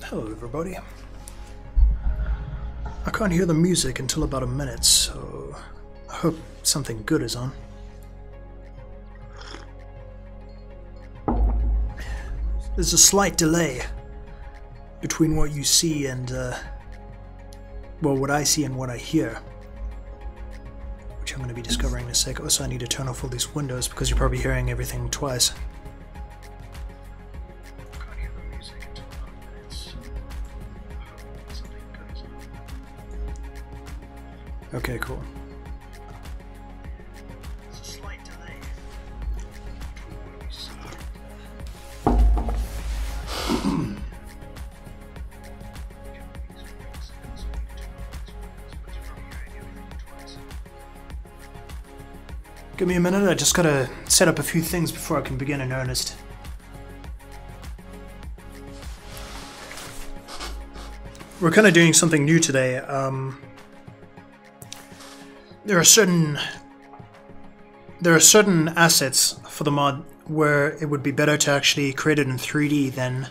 Hello everybody. I can't hear the music until about a minute, so I hope something good is on. There's a slight delay between what you see and, well, what I see and what I hear, which I'm going to be discovering in a sec. Also, I need to turn off all these windows because you're probably hearing everything twice. Okay, cool. There's a slight delay. Give me a minute, I just gotta set up a few things before I can begin in earnest. We're kind of doing something new today. There are certain assets for the mod where it would be better to actually create it in 3D than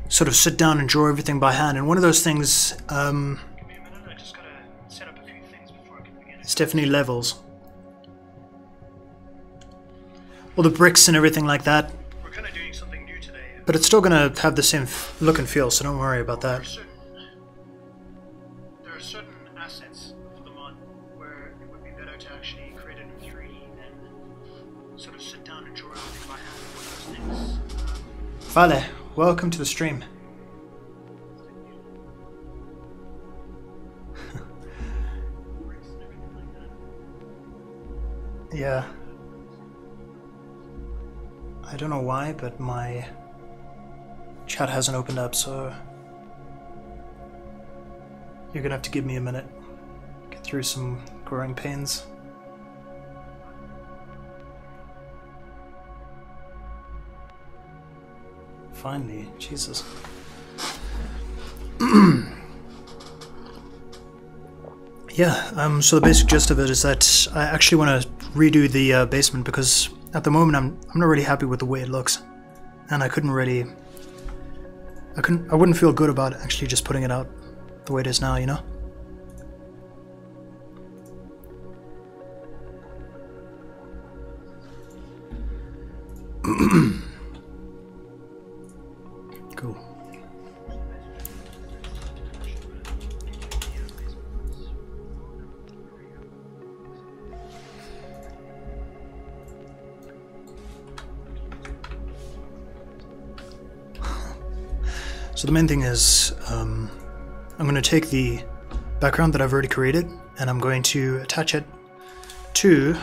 sort of sit down and draw everything by hand. And one of those things, it's definitely levels. All the bricks and everything like that. We're kind of doing something new today. But it's still going to have the same look and feel, so don't worry about that. There are certain assets for the mod where it would be better to actually create it in 3D than sort of sit down and draw everything by hand. One of those things. Vale, welcome to the stream. Yeah. I don't know why, but my chat hasn't opened up, so you're gonna have to give me a minute. Get through some growing pains. Finally, Jesus. Yeah, so the basic gist of it is that I actually want to redo the basement because at the moment I'm not really happy with the way it looks, and I wouldn't feel good about actually just putting it out the way it is now, you know? Cool. So the main thing is, I'm going to take the background that I've already created and I'm going to attach it to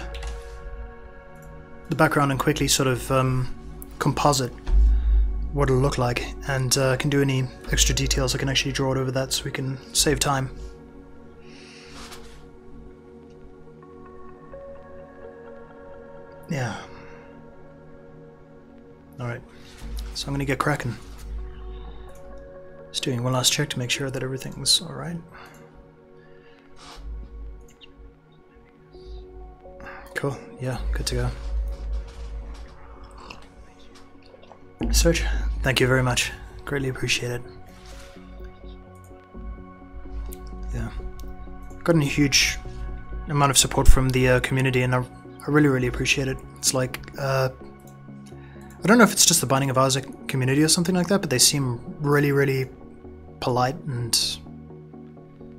the background and quickly sort of composite what it'll look like, and I can do any extra details. I can actually draw it over that so we can save time. Yeah. Alright, so I'm going to get cracking. Just doing one last check to make sure that everything's alright. Cool, yeah, good to go. Serge, thank you very much. Greatly appreciate it. Yeah. Gotten a huge amount of support from the community, and I really, really appreciate it. It's like, I don't know if it's just the Binding of Isaac community or something like that, but they seem really, really polite and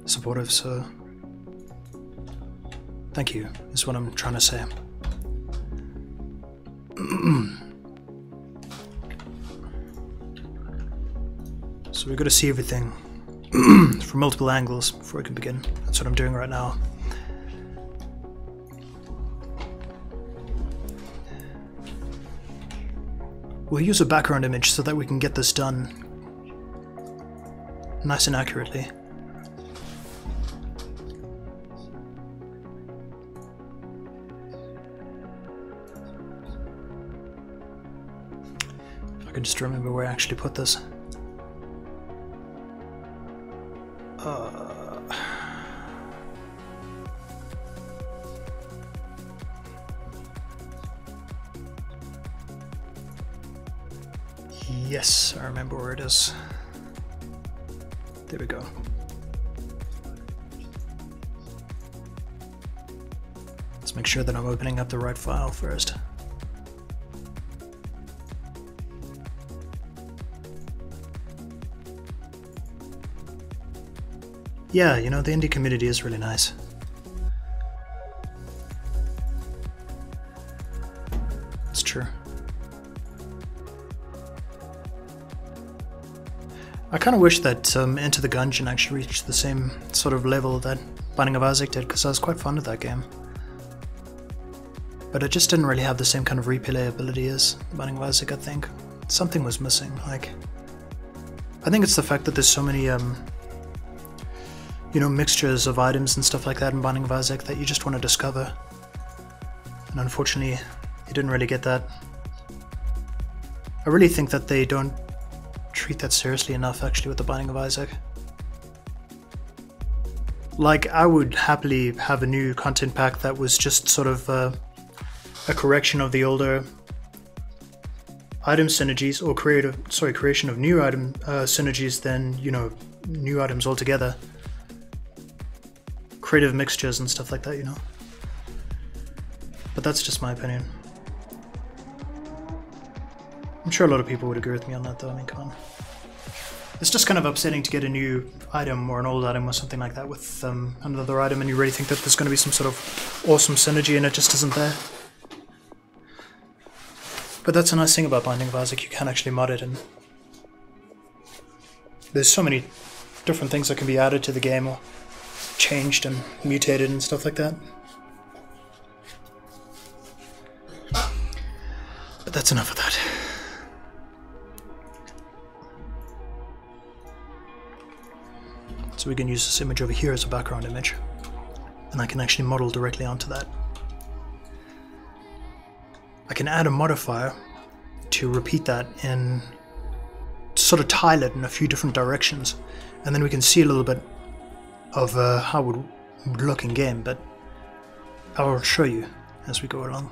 supportive, so thank you, is what I'm trying to say. So we've got to see everything from multiple angles before we can begin. That's what I'm doing right now. We'll use a background image so that we can get this done nice and accurately. If I can just remember where I actually put this. Yes, I remember where it is. There we go. Let's make sure that I'm opening up the right file first. Yeah, you know, the indie community is really nice. It's true. I kind of wish that Enter the Gungeon actually reached the same sort of level that Binding of Isaac did, because I was quite fond of that game. But it just didn't really have the same kind of replayability as Binding of Isaac, I think. Something was missing. Like, I think it's the fact that there's so many you know, mixtures of items and stuff like that in Binding of Isaac that you just want to discover. And unfortunately, you didn't really get that. I really think that they don't treat that seriously enough, actually, with the Binding of Isaac. Like, I would happily have a new content pack that was just sort of a correction of the older item synergies, or creation of new item synergies than, you know, new items altogether. Creative mixtures and stuff like that, you know. But that's just my opinion. I'm sure a lot of people would agree with me on that, though. I mean, come on. It's just kind of upsetting to get a new item or an old item or something like that with another item, and you really think that there's going to be some sort of awesome synergy, and it just isn't there. But that's a nice thing about Binding of Isaac. You can actually mod it, and there's so many different things that can be added to the game, or changed and mutated and stuff like that. But that's enough of that. So we can use this image over here as a background image, and I can actually model directly onto that. I can add a modifier to repeat that and sort of tile it in a few different directions, and then we can see a little bit of how it would look in game, but I will show you as we go along.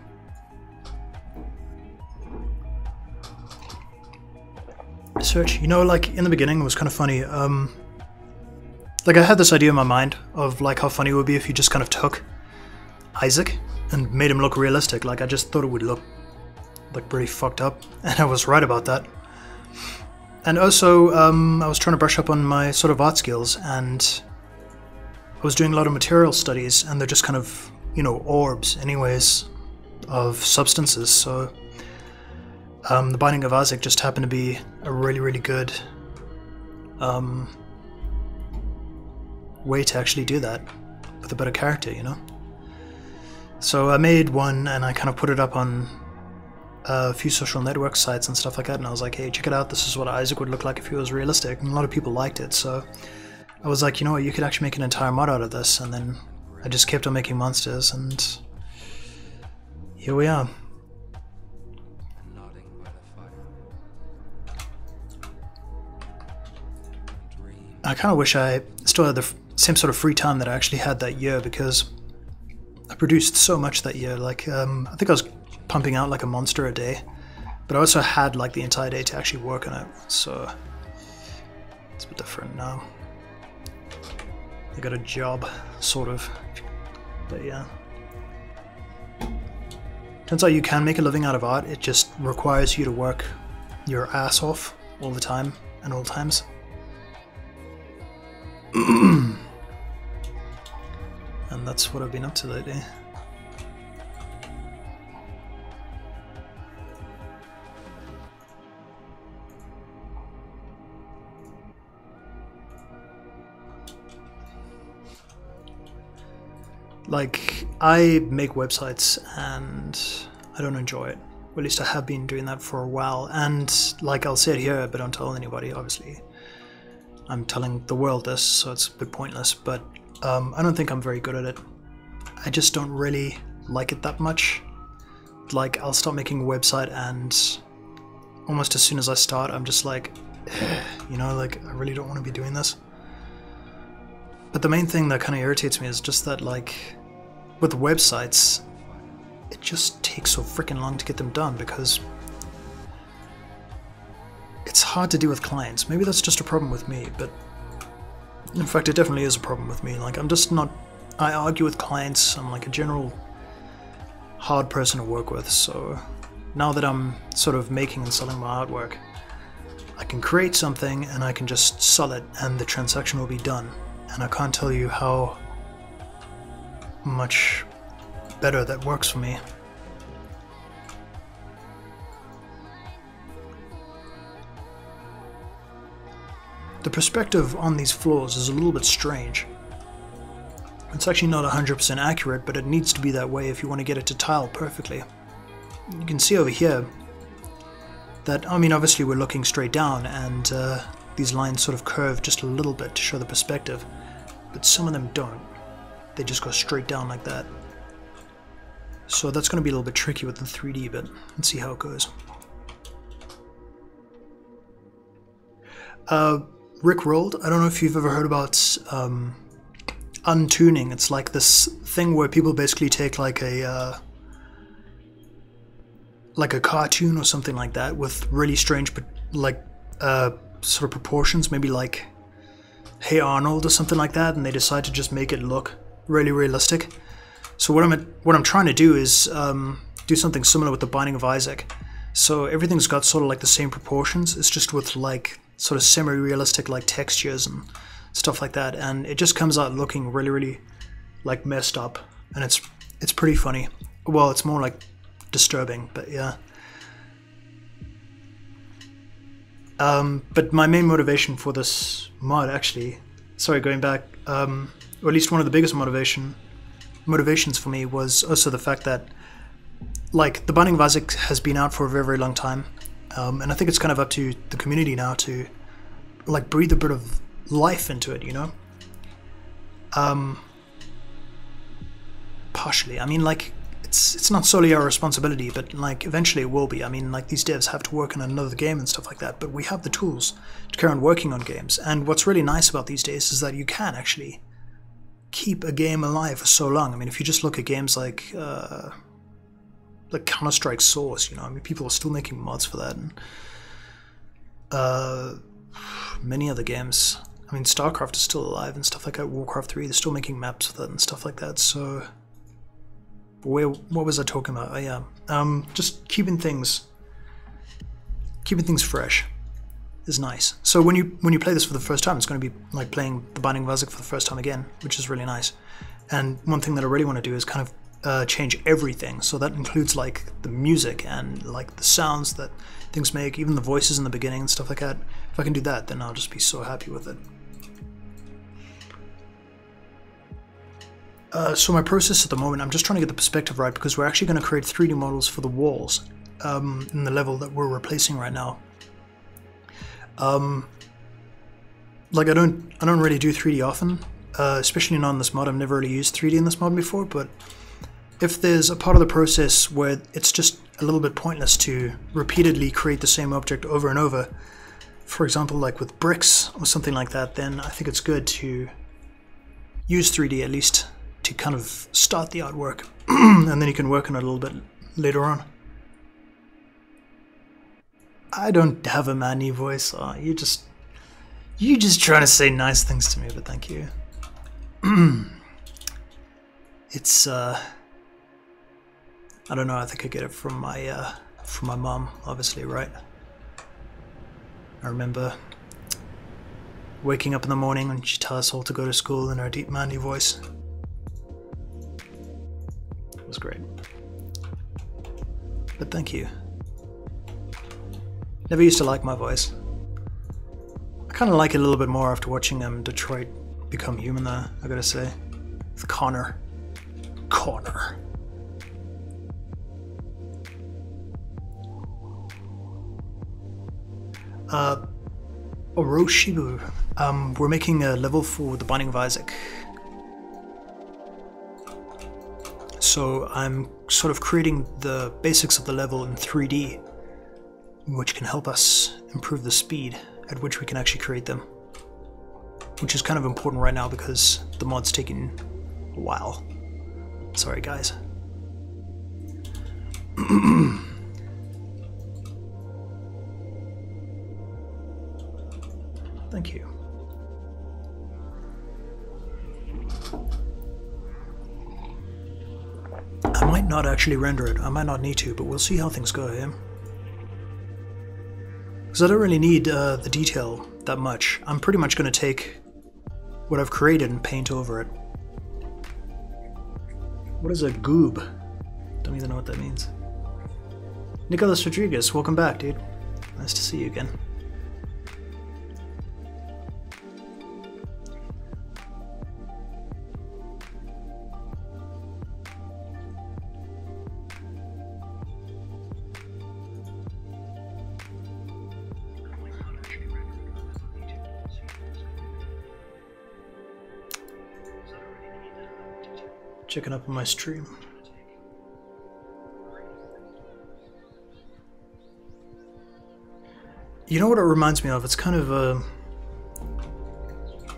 Search, you know, like in the beginning it was kind of funny. Like I had this idea in my mind of like how funny it would be if you just kind of took Isaac and made him look realistic. Like I just thought it would look like pretty fucked up, and I was right about that. And also, I was trying to brush up on my sort of art skills, and I was doing a lot of material studies, and they're just kind of, you know, orbs anyways of substances. So the Binding of Isaac just happened to be a really, really good way to actually do that with a better character, you know? So I made one, and I kind of put it up on a few social network sites and stuff like that, and I was like, hey, check it out, this is what Isaac would look like if he was realistic, and a lot of people liked it. So I was like, you know what, you could actually make an entire mod out of this, and then I just kept on making monsters, and here we are. I kind of wish I still had the same sort of free time that I actually had that year, because I produced so much that year. Like, I think I was pumping out like a monster a day, but I also had like the entire day to actually work on it, so it's a bit different now. I got a job, sort of, but yeah. Turns out you can make a living out of art, it just requires you to work your ass off all the time and all times. And that's what I've been up to lately. Like, I make websites and I don't enjoy it. Or at least I have been doing that for a while, and like, I'll say it here, but don't tell anybody, obviously. I'm telling the world this, so it's a bit pointless, but I don't think I'm very good at it. I just don't really like it that much. Like, I'll start making a website, and almost as soon as I start, I'm just like, you know, like, I really don't want to be doing this. But the main thing that kind of irritates me is just that, like, with websites, it just takes so freaking long to get them done, because it's hard to do with clients. Maybe that's just a problem with me, but In fact, it definitely is a problem with me. Like, I'm just not... I argue with clients. I'm like a general hard person to work with, so now that I'm sort of making and selling my artwork, I can create something and I can just sell it and the transaction will be done. And I can't tell you how much better that works for me. The perspective on these floors is a little bit strange. It's actually not 100% accurate, but it needs to be that way if you want to get it to tile perfectly. You can see over here that, I mean, obviously we're looking straight down and these lines sort of curve just a little bit to show the perspective, but some of them don't. They just go straight down like that. So that's going to be a little bit tricky with the 3D, but let's see how it goes. Rick Rolled, I don't know if you've ever heard about untuning. It's like this thing where people basically take like a cartoon or something like that with really strange sort of proportions, maybe like Hey Arnold or something like that, and they decide to just make it look really realistic. So what I'm trying to do is do something similar with the Binding of Isaac. So everything's got sort of like the same proportions. It's just with like sort of semi-realistic like textures and stuff like that, and it just comes out looking really like messed up, and it's pretty funny. Well, it's more like disturbing, but yeah. But my main motivation for this mod, actually, sorry, going back, or at least one of the biggest motivations for me was also the fact that, like, the Binding of Isaac has been out for a very long time, and I think it's kind of up to the community now to like breathe a bit of life into it, you know? Partially. I mean, like, it's not solely our responsibility, but like eventually it will be. I mean, like, these devs have to work on another game and stuff like that, but we have the tools to carry on working on games. And what's really nice about these days is that you can actually keep a game alive for so long. I mean, if you just look at games like Counter-Strike Source, you know, I mean, people are still making mods for that, and many other games. I mean, StarCraft is still alive and stuff like that. Warcraft 3, they're still making maps with it and stuff like that. So, what was I talking about? Oh yeah, just keeping things fresh is nice. So when you play this for the first time, it's going to be like playing the Binding of Isaac for the first time again, which is really nice. And one thing that I really want to do is kind of change everything. So that includes like the music and like the sounds that things make, even the voices in the beginning and stuff like that. If I can do that, then I'll just be so happy with it. So my process at the moment, I'm just trying to get the perspective right, because we're actually going to create 3D models for the walls in the level that we're replacing right now. Like I don't really do 3D often, especially not in this mod. I've never really used 3D in this mod before, but if there's a part of the process where it's just a little bit pointless to repeatedly create the same object over and over, for example, like with bricks or something like that, then I think it's good to use 3D at least to kind of start the artwork, and then you can work on it a little bit later on. I don't have a manly voice. Oh, you just trying to say nice things to me, but thank you. It's I don't know. I think I get it from my mom, obviously, right? I remember waking up in the morning when she tells us all to go to school in her deep manly voice. It was great. But thank you. Never used to like my voice. I kind of like it a little bit more after watching Detroit Become Human, though, I gotta say. With Connor. Oroshibu. We're making a level for the Binding of Isaac. So I'm sort of creating the basics of the level in 3D, which can help us improve the speed at which we can actually create them, which is kind of important right now because the mod's taking a while. Sorry, guys. Thank you. not actually render it. I might not need to, but we'll see how things go, yeah? Because I don't really need the detail that much. I'm pretty much going to take what I've created and paint over it. What is a goob? Don't even know what that means. Nicholas Rodriguez, welcome back, dude. Nice to see you again. Checking up on my stream. You know what it reminds me of? It's kind of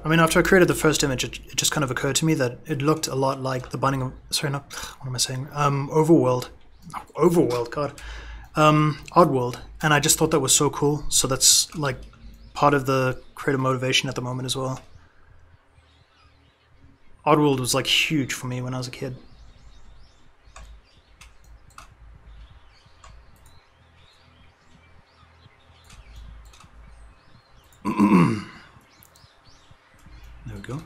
I mean, after I created the first image, it just kind of occurred to me that it looked a lot like the Binding of... Sorry, not... What am I saying? Overworld. Overworld, God. Oddworld. And I just thought that was so cool. So that's, like, part of the creative motivation at the moment as well. Oddworld was, like, huge for me when I was a kid. There we go.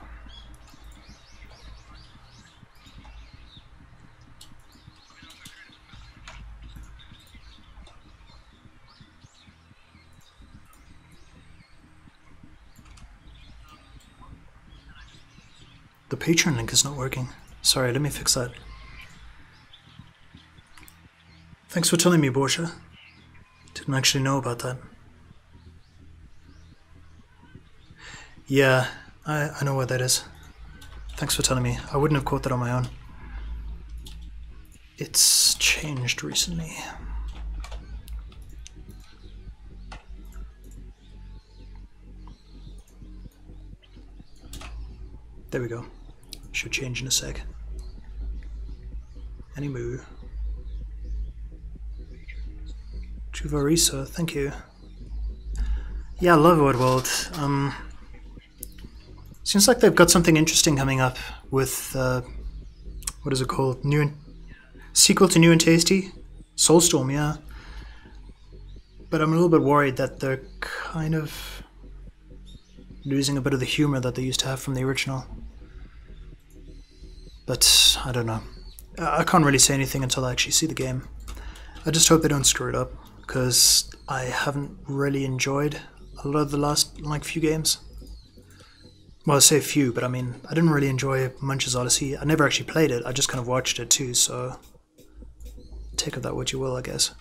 The Patreon link is not working. Sorry, let me fix that. Thanks for telling me, Borsha. Didn't actually know about that. Yeah, I know what that is. Thanks for telling me. I wouldn't have caught that on my own. It's changed recently. There we go. Should change in a sec. Anywho. Juvarisa, thank you. Yeah, I love Oddworld. Seems like they've got something interesting coming up with, what is it called? Sequel to New and Tasty? Soulstorm, yeah. But I'm a little bit worried that they're kind of losing a bit of the humor that they used to have from the original. But I don't know. I can't really say anything until I actually see the game. I just hope they don't screw it up, because I haven't really enjoyed a lot of the last, like, few games. Well, I say few, but I mean, I didn't really enjoy Munch's Odyssey. I never actually played it, I just kind of watched it too, so take of that what you will, I guess.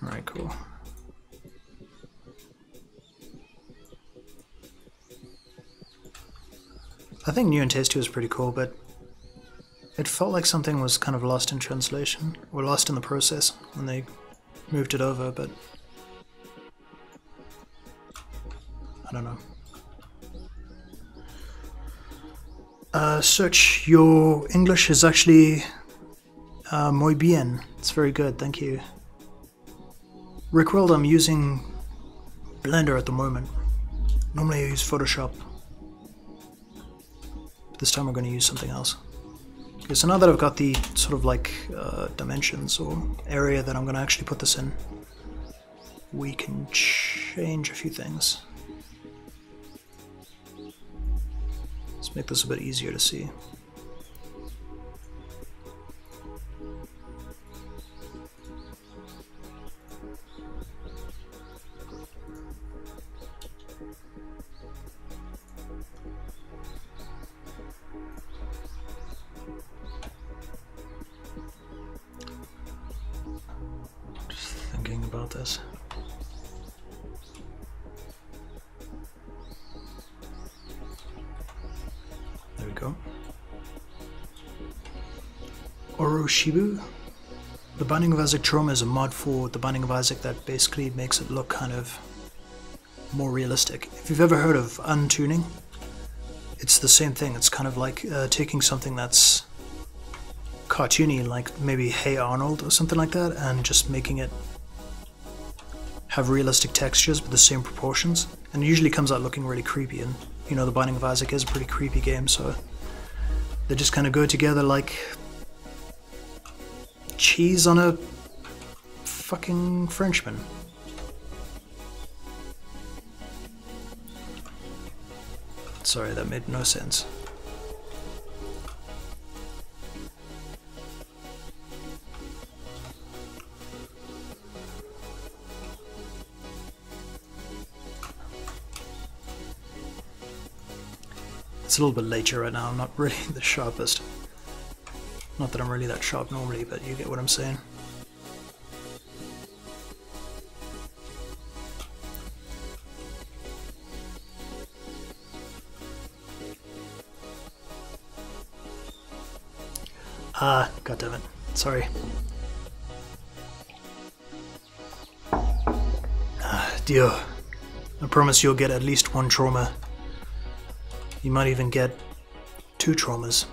Alright, cool. I think New and Tasty was pretty cool, but it felt like something was kind of lost in translation, or lost in the process when they moved it over, but I don't know. Search, your English is actually muy bien. It's very good, thank you. Rickworld, I'm using Blender at the moment. Normally I use Photoshop. But this time we're going to use something else. Okay, so now that I've got the sort of like dimensions or area that I'm going to actually put this in, we can change a few things. Let's make this a bit easier to see. Just thinking about this. There we go. Oroshibu. The Binding of Isaac Trauma is a mod for The Binding of Isaac that basically makes it look kind of more realistic. If you've ever heard of untuning, it's the same thing. It's kind of like taking something that's cartoony, like maybe Hey Arnold or something like that, and just making it have realistic textures but the same proportions. And it usually comes out looking really creepy, and you know, The Binding of Isaac is a pretty creepy game, so they just kind of go together like cheese on a fucking Frenchman. Sorry, that made no sense. It's a little bit later right now, I'm not really the sharpest. Not that I'm really that sharp normally, but you get what I'm saying. Ah, goddammit. Sorry. Ah, dear. I promise you'll get at least one trauma. You might even get 2 traumas.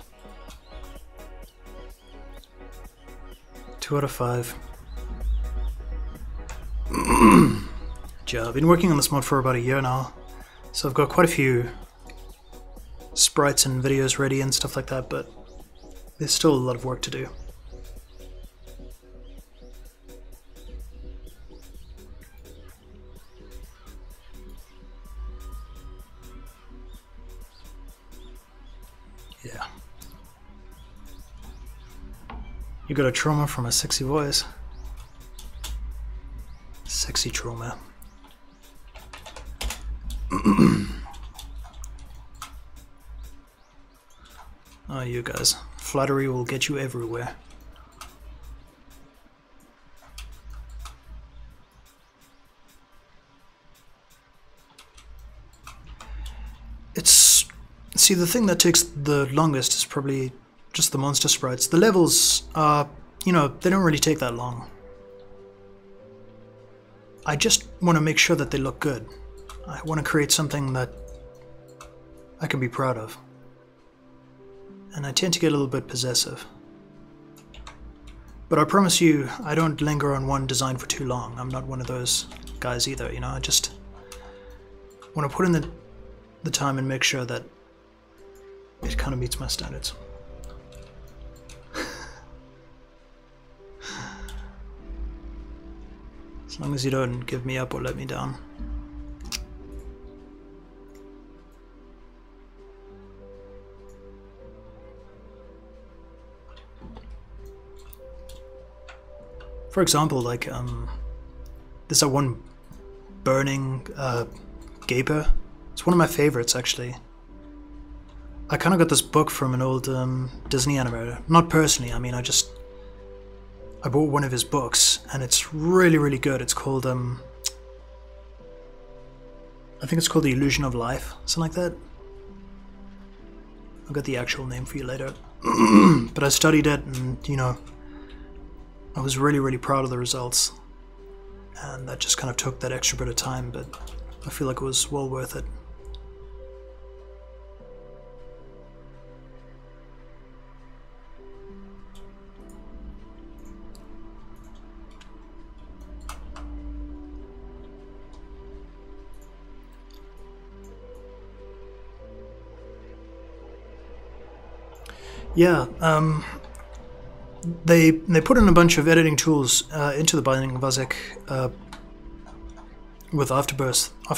2 out of 5. Yeah, I've been working on this mod for about a year now, so I've got quite a few sprites and videos ready and stuff like that, but there's still a lot of work to do. Yeah. You got a trauma from a sexy voice. Sexy trauma. Oh, you guys. Flattery will get you everywhere. See, the thing that takes the longest is probably just the monster sprites. The levels are, you know, they don't really take that long. I just want to make sure that they look good. I want to create something that I can be proud of. And I tend to get a little bit possessive. But I promise you, I don't linger on one design for too long. I'm not one of those guys either, you know. I just want to put in the time and make sure that it kind of meets my standards. As long as you don't give me up or let me down. For example, like, there's that one burning gaper. It's one of my favorites, actually. I kind of got this book from an old Disney animator. Not personally, I mean, I bought one of his books, and it's really, really good. It's called, I think it's called The Illusion of Life, something like that. I'll get the actual name for you later. But I studied it, and, you know, I was really, really proud of the results. And that just kind of took that extra bit of time, but I feel like it was well worth it. Yeah, they put in a bunch of editing tools into the Binding of Isaac with Afterbirth. I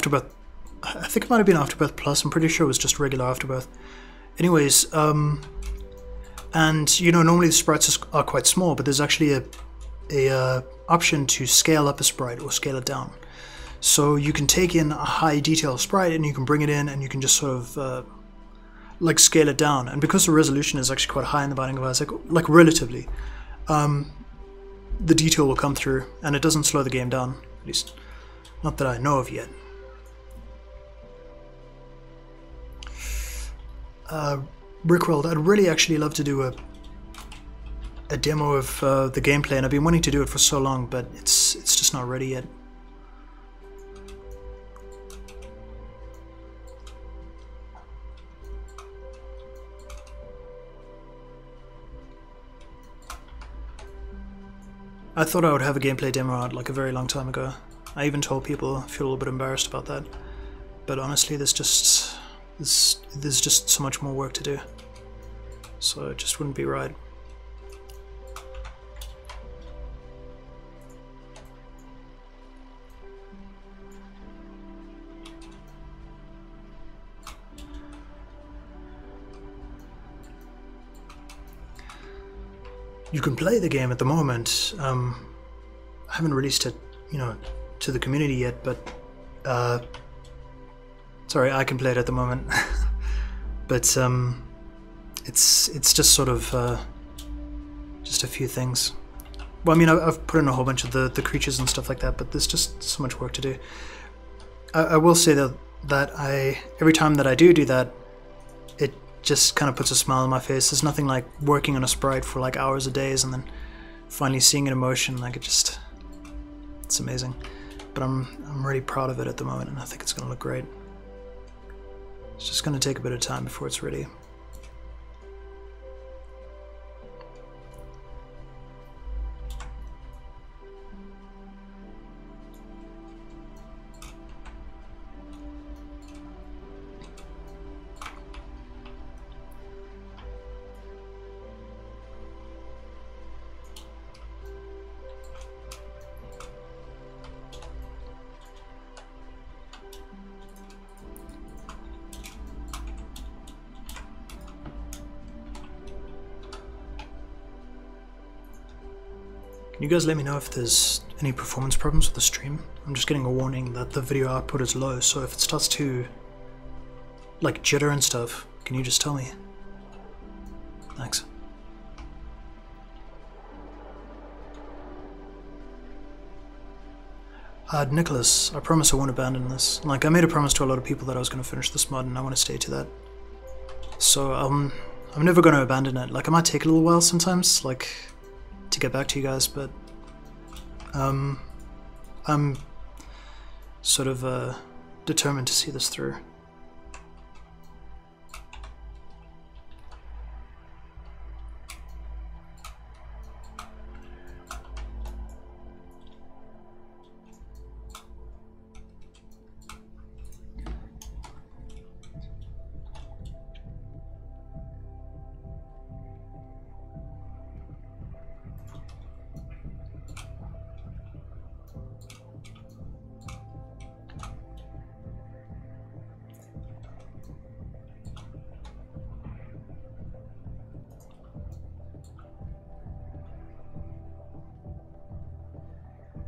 think it might have been Afterbirth Plus. I'm pretty sure it was just regular Afterbirth. Anyways, and you know, normally the sprites are quite small, but there's actually a option to scale up a sprite or scale it down. So you can take in a high detail sprite and you can bring it in, and you can just sort of like scale it down. And because the resolution is actually quite high in the Binding of Isaac, like relatively, the detail will come through and it doesn't slow the game down, at least not that I know of yet. Brickworld, I'd really actually love to do a demo of the gameplay, and I've been wanting to do it for so long, but it's just not ready yet. I thought I would have a gameplay demo out like a very long time ago. I even told people I feel a little bit embarrassed about that. But honestly, there's just so much more work to do. So it just wouldn't be right. you can play the game at the moment. I haven't released it, to the community yet, but sorry, I can play it at the moment. But it's just sort of just a few things. Well, I mean, I've put in a whole bunch of the creatures and stuff like that, but there's just so much work to do. I will say that every time that I do that, it just kind of puts a smile on my face. There's nothing like working on a sprite for like hours or days and then finally seeing it in motion. Like it's amazing. But I'm really proud of it at the moment, and I think it's going to look great. It's just going to take a bit of time before it's ready. Can you guys let me know if there's any performance problems with the stream? I'm just getting a warning that the video output is low, so if it starts to like jitter and stuff, can you just tell me? Thanks. Nicholas, I promise I won't abandon this. Like, I made a promise to a lot of people that I was going to finish this mod, and I want to stay to that. So, I'm never going to abandon it. Like, it might take a little while sometimes, like, to get back to you guys, but I'm sort of determined to see this through.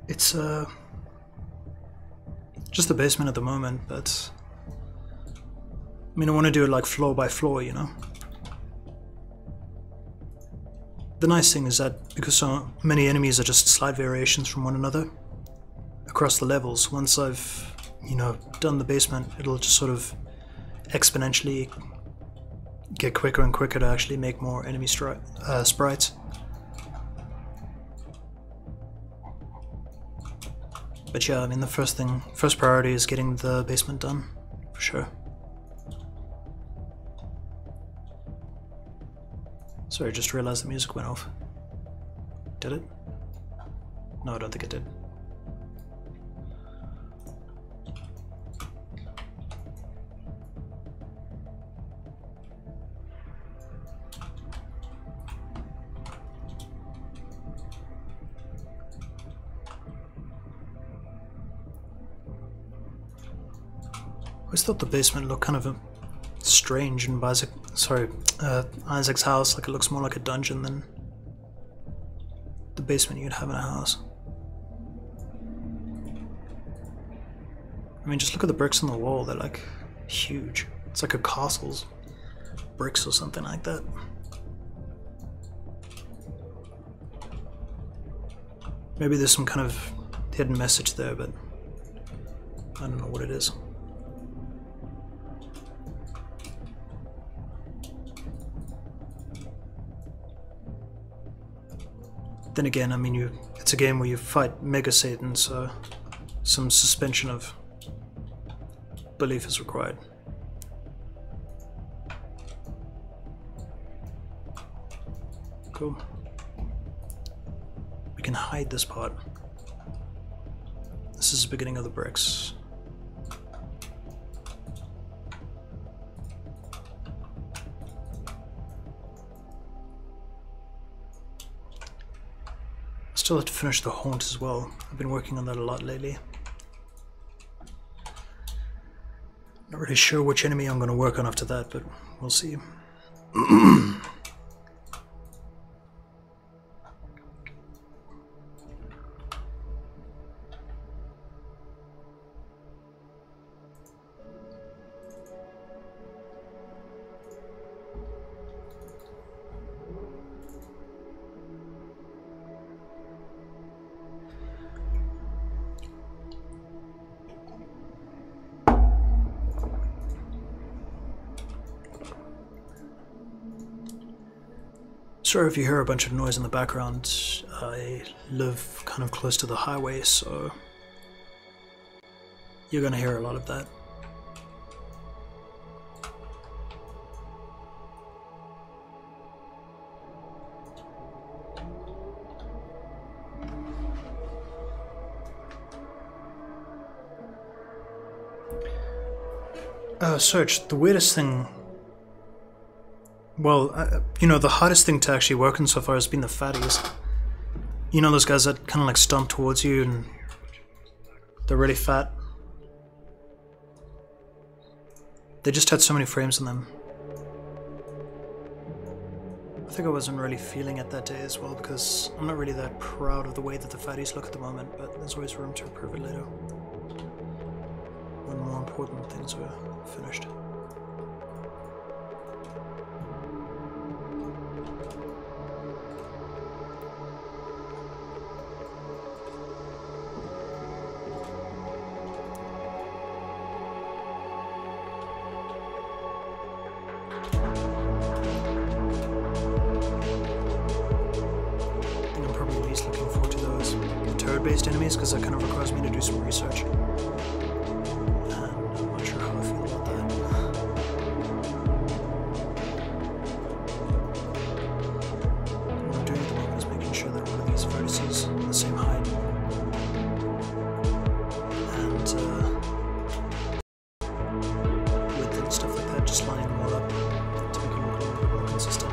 It's just the basement at the moment, but I mean, I want to do it like floor by floor, you know? The nice thing is that because so many enemies are just slight variations from one another across the levels, once I've, done the basement, it'll just sort of exponentially get quicker and quicker to actually make more enemy sprites. But yeah, I mean, the first priority is getting the basement done, for sure. Sorry, I just realized the music went off. Did it? No, I don't think it did. I always thought the basement looked kind of strange in Isaac's house. Like, it looks more like a dungeon than the basement you'd have in a house. I mean, just look at the bricks on the wall. They're like huge. It's like a castle's bricks or something like that. Maybe there's some kind of hidden message there, but I don't know what it is. Then again, I mean, it's a game where you fight Mega Satan, so some suspension of belief is required. Cool. We can hide this part. This is the beginning of the bricks. Still have to finish the haunt as well. I've been working on that a lot lately. Not really sure which enemy I'm going to work on after that, but we'll see. Sorry if you hear a bunch of noise in the background. I live kind of close to the highway, so you're gonna hear a lot of that. Search, the weirdest thing... Well, you know, the hardest thing to actually work on so far has been the fatties. You know those guys that kind of like stomp towards you and they're really fat? They just had so many frames in them. I think I wasn't really feeling it that day as well because I'm not really that proud of the way that the fatties look at the moment, but there's always room to improve it later. When more important things are finished. Based enemies because that kind of requires me to do some research. And I'm not sure how I feel about that. What I'm doing at the moment is making sure that one of these vertices are the same height. And width and stuff like that, just lining them all up to make it look a little bit more consistent.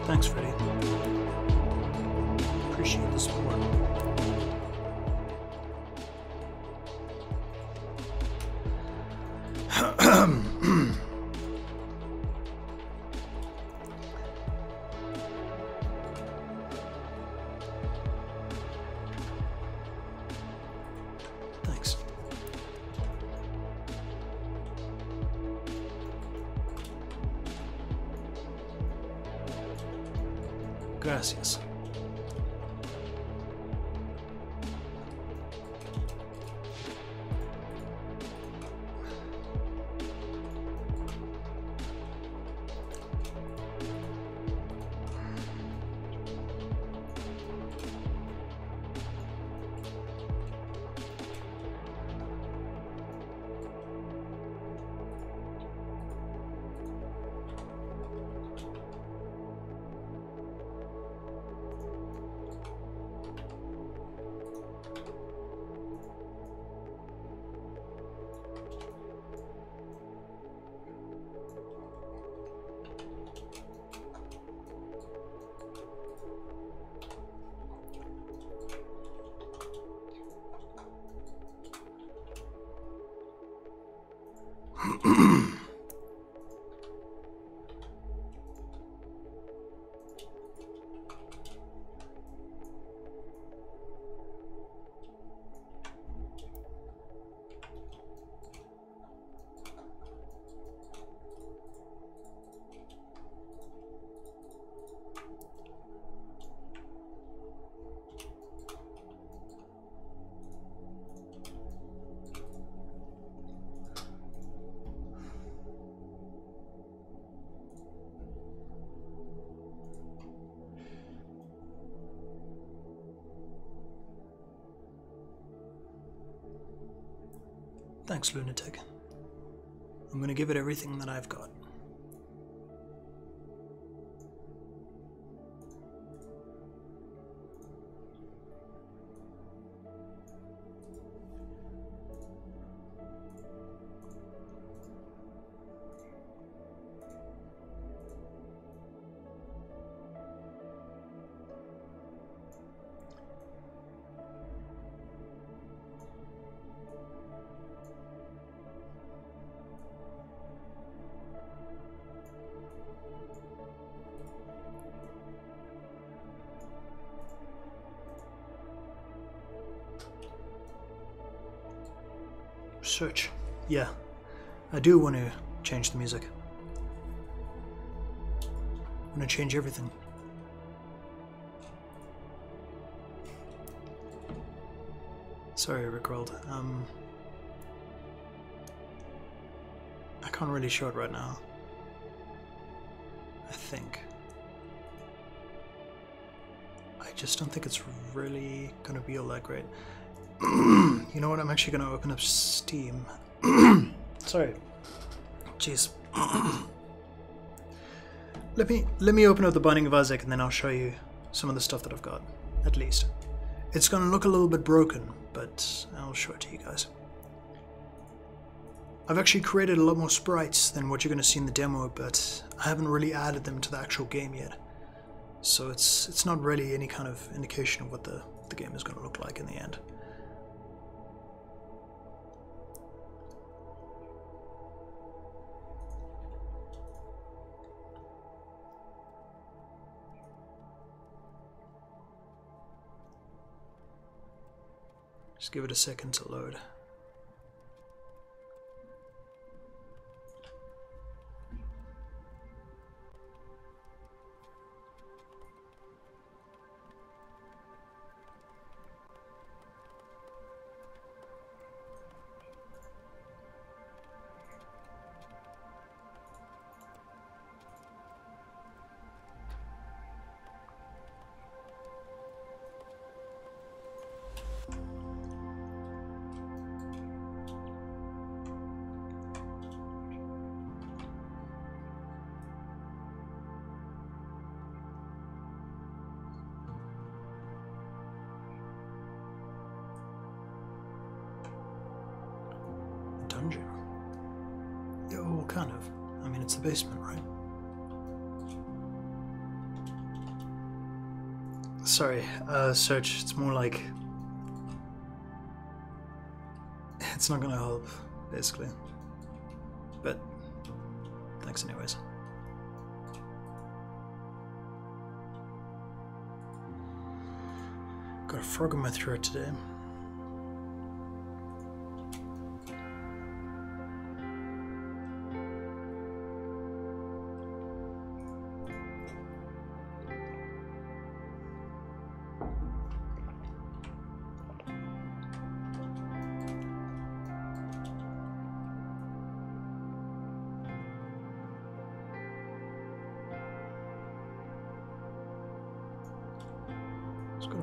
Thanks, Freddy. Appreciate the support. Thanks. Gracias. Thanks, Lunatic. I'm gonna give it everything that I've got. Search. Yeah, I do want to change the music. I want to change everything. Sorry, Rickrolled. I can't really show it right now. I think. I just don't think it's really gonna be all that great. You know what? I'm actually going to open up Steam. Sorry. Jeez. Let me open up the Binding of Isaac and then I'll show you some of the stuff that I've got. At least. It's going to look a little bit broken, but I'll show it to you guys. I've actually created a lot more sprites than what you're going to see in the demo, but I haven't really added them to the actual game yet. So it's not really any kind of indication of what the game is going to look like in the end. Just give it a second to load. Dungeon. Yeah, well, kind of. I mean, it's the basement, right? Sorry, Search, it's more like... It's not gonna help, basically. But, thanks anyways. Got a frog in my throat today.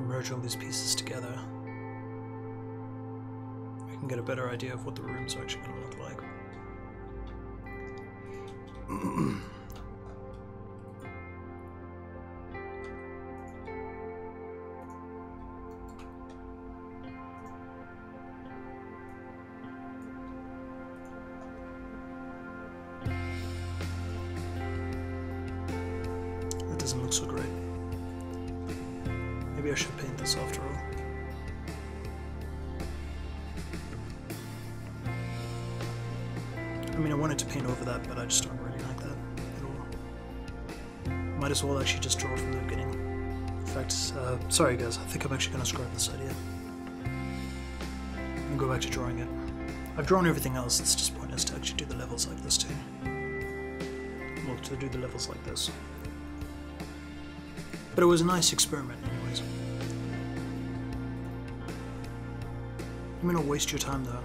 Merge all these pieces together. We can get a better idea of what the rooms are actually going to look like. That doesn't look so great. Maybe I should paint this after all. I mean, I wanted to paint over that, but I just don't really like that at all. Might as well actually just draw from the beginning. In fact, sorry guys, I think I'm actually going to scrap this idea. And go back to drawing it. I've drawn everything else, it's just pointless to actually do the levels like this too. Well, to do the levels like this. But it was a nice experiment anyways. I'm gonna waste your time though.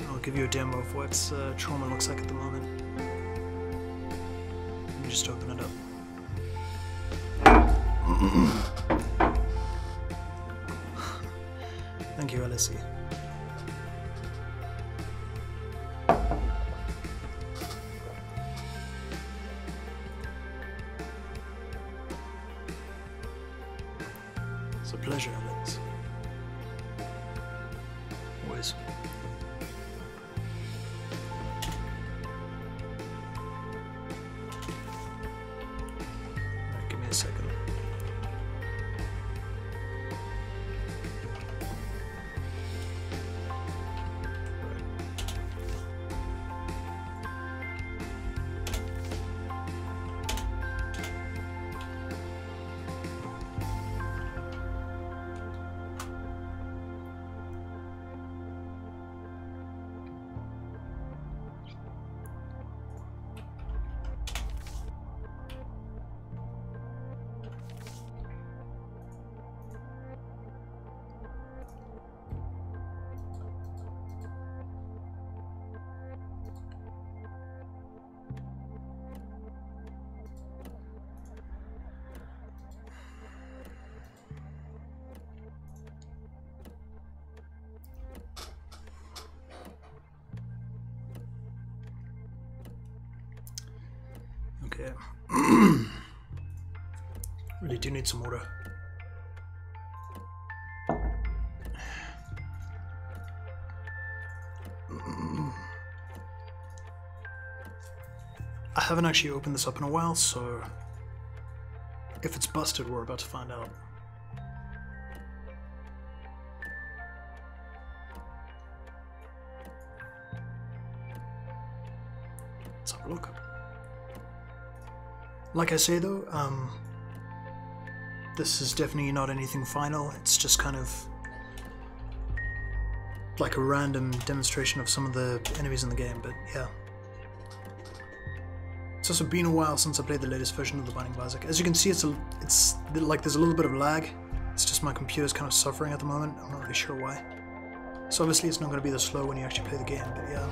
I'll give you a demo of what Trauma looks like at the moment. Let me just open it up. Thank you, LSE. for pleasure, that is. Always. Right, give me a second. Okay. Really do need some water. I haven't actually opened this up in a while, so if it's busted, we're about to find out. Let's have a look. Like I say though, this is definitely not anything final. It's just kind of like a random demonstration of some of the enemies in the game, but yeah. It's also been a while since I played the latest version of The Binding of Isaac. As you can see, it's like there's a little bit of lag. It's just my computer's kind of suffering at the moment. I'm not really sure why. So obviously it's not going to be this slow when you actually play the game, but yeah.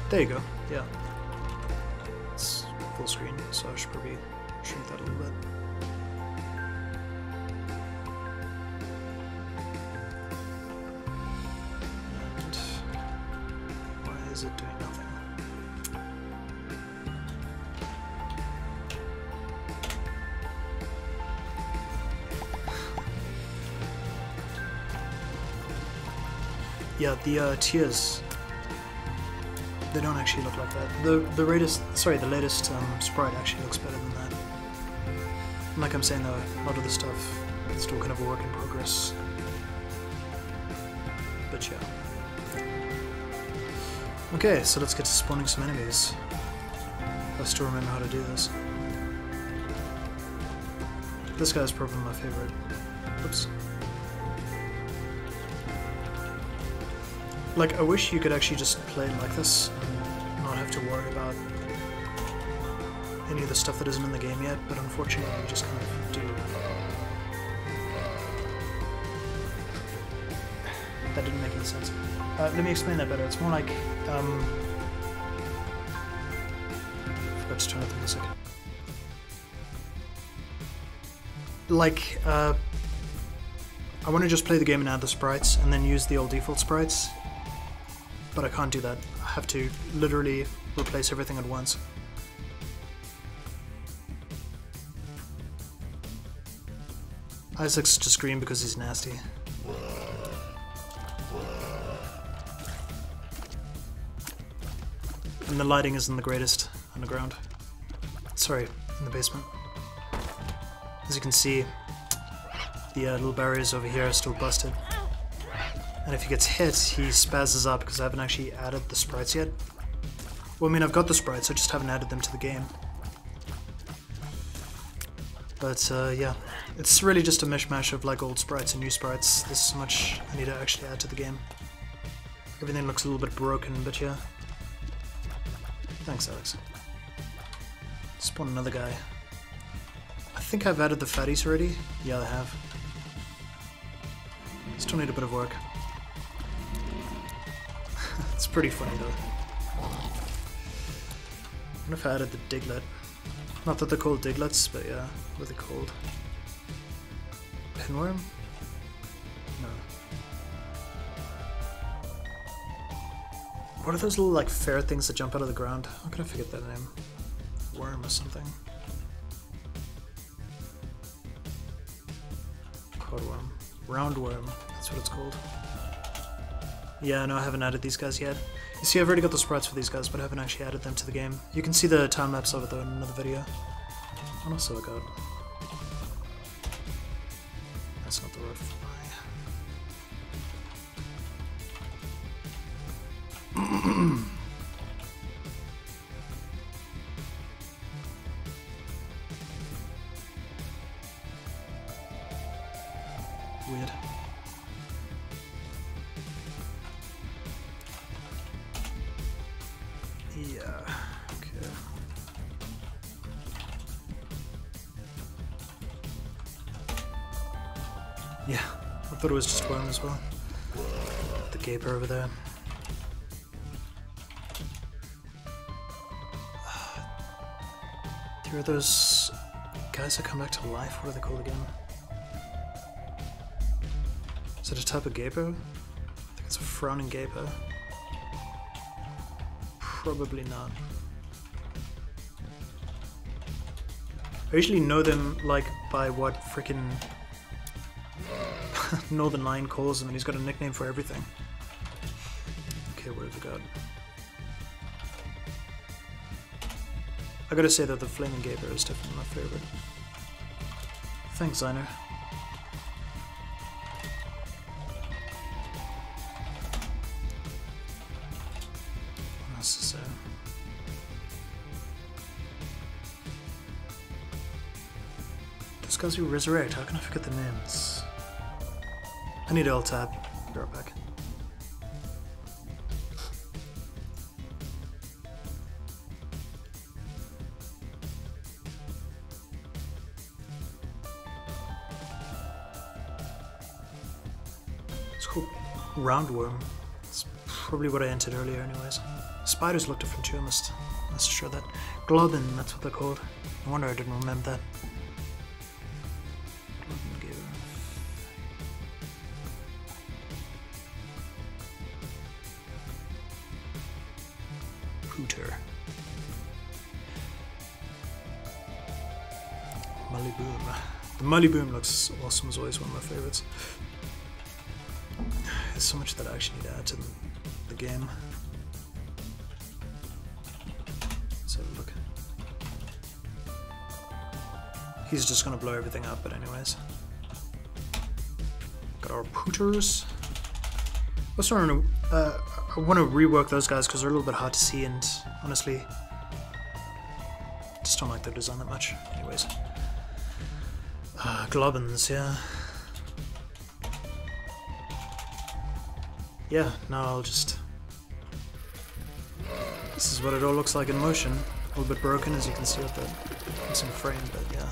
There you go, yeah. It's full screen, so I should probably shrink that a little bit. And why is it doing nothing? Yeah, the tiers, they don't actually look like that. The latest sprite actually looks better than that. And like I'm saying though, a lot of the stuff is still kind of a work in progress. But yeah. Okay, so let's get to spawning some enemies. I still remember how to do this. This guy's probably my favorite. Oops. Like, I wish you could actually just play it like this and not have to worry about any of the stuff that isn't in the game yet, but unfortunately you just kind of do. That didn't make any sense. Let me explain that better. It's more like, forgot to turn off the music. Like, I want to just play the game and add the sprites, and then use the old default sprites. But I can't do that. I have to literally replace everything at once. Isaac's just green because he's nasty. And the lighting isn't the greatest underground. Sorry, in the basement. As you can see, the little barriers over here are still busted. And if he gets hit, he spazzes up because I haven't actually added the sprites yet. Well, I mean, I've got the sprites, I just haven't added them to the game. But yeah, it's really just a mishmash of like old sprites and new sprites. There's so much I need to actually add to the game. Everything looks a little bit broken, but yeah. Thanks, Alex. Spawn another guy. I think I've added the fatties already. Yeah, I have. Still need a bit of work. It's pretty funny though. I wonder if I added the Diglett. Not that they're called Diglets, but yeah, what are they called? Pinworm? No. What are those little like ferret things that jump out of the ground? How can I forget that name? Worm or something? Codworm. Roundworm. That's what it's called. Yeah, no, I haven't added these guys yet. You see, I've already got the sprites for these guys, but I haven't actually added them to the game. You can see the time lapse of it though in another video. What else have I got? That's not the right fly. Weird. Yeah, okay. Yeah, I thought it was just one as well. The gaper over there. Here are those guys that come back to life. What are they called again? Is it a type of gaper? I think it's a frowning gaper. Probably not. I usually know them like by what freaking Northern Lion calls him, and he's got a nickname for everything. Okay, what have we got? I gotta say that the Flaming Gaper is definitely my favorite. Thanks, Ziner. What else is there? Those guys who resurrect, how can I forget the names? I need L-tab. Be right back. Roundworm. That's probably what I entered earlier anyways. Spiders look different too, I must show that. Globin, that's what they're called. No wonder I didn't remember that. Pooter. Mulliboom. The Mulliboom looks awesome, is always one of my favorites. There's so much that I actually need to add to the game. Let's have a look. He's just gonna blow everything up, but anyways. Got our Pooters. I want to rework those guys because they're a little bit hard to see, and honestly, just don't like their design that much. Anyways. Globins, yeah. Yeah, now I'll just... This is what it all looks like in motion. A little bit broken, as you can see with the missing frame, but yeah.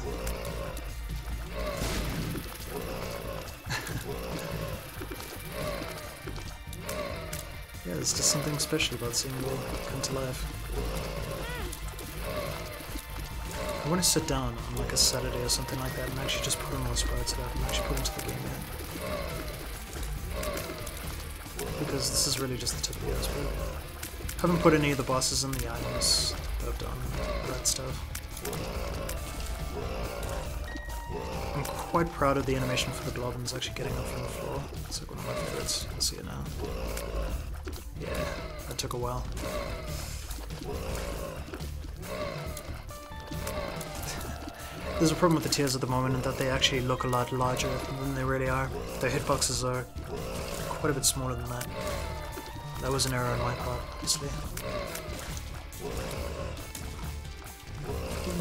Yeah, there's just something special about seeing it all come to life. I want to sit down on like a Saturday or something like that and actually just put on all the sprites that I can actually put into the game yet. Because this is really just the tip of the iceberg. I haven't put any of the bosses in the items that I've done, all that stuff. I'm quite proud of the animation for the Globins actually getting up from the floor. It's like one of my favorites. You'll see it now. Yeah, that took a while. There's a problem with the tears at the moment in that they actually look a lot larger than they really are. Their hitboxes are quite a bit smaller than that. That was an error on my part, obviously.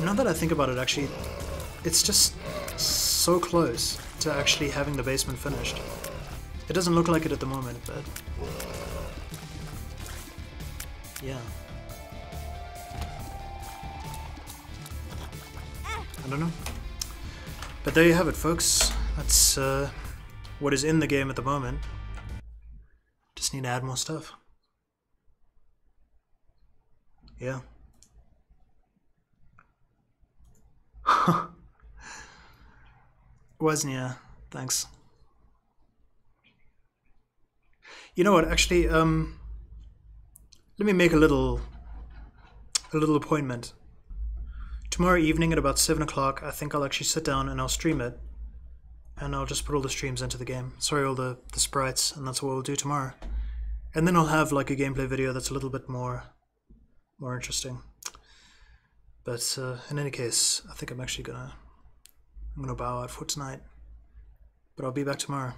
Now that I think about it, actually, it's just so close to actually having the basement finished. It doesn't look like it at the moment, but... yeah. I don't know. But there you have it, folks. That's what is in the game at the moment. Just need to add more stuff. Yeah. Woznia, thanks. You know what, actually, let me make a little appointment. Tomorrow evening at about 7 o'clock, I think I'll actually sit down and I'll stream it. And I'll just put all the streams into the game. Sorry, all the sprites, and that's what we'll do tomorrow. And then I'll have like a gameplay video that's a little bit more interesting. But in any case, I think I'm actually gonna bow out for tonight. But I'll be back tomorrow.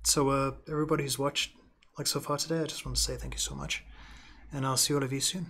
So everybody who's watched like so far today, I just want to say thank you so much. And I'll see all of you soon.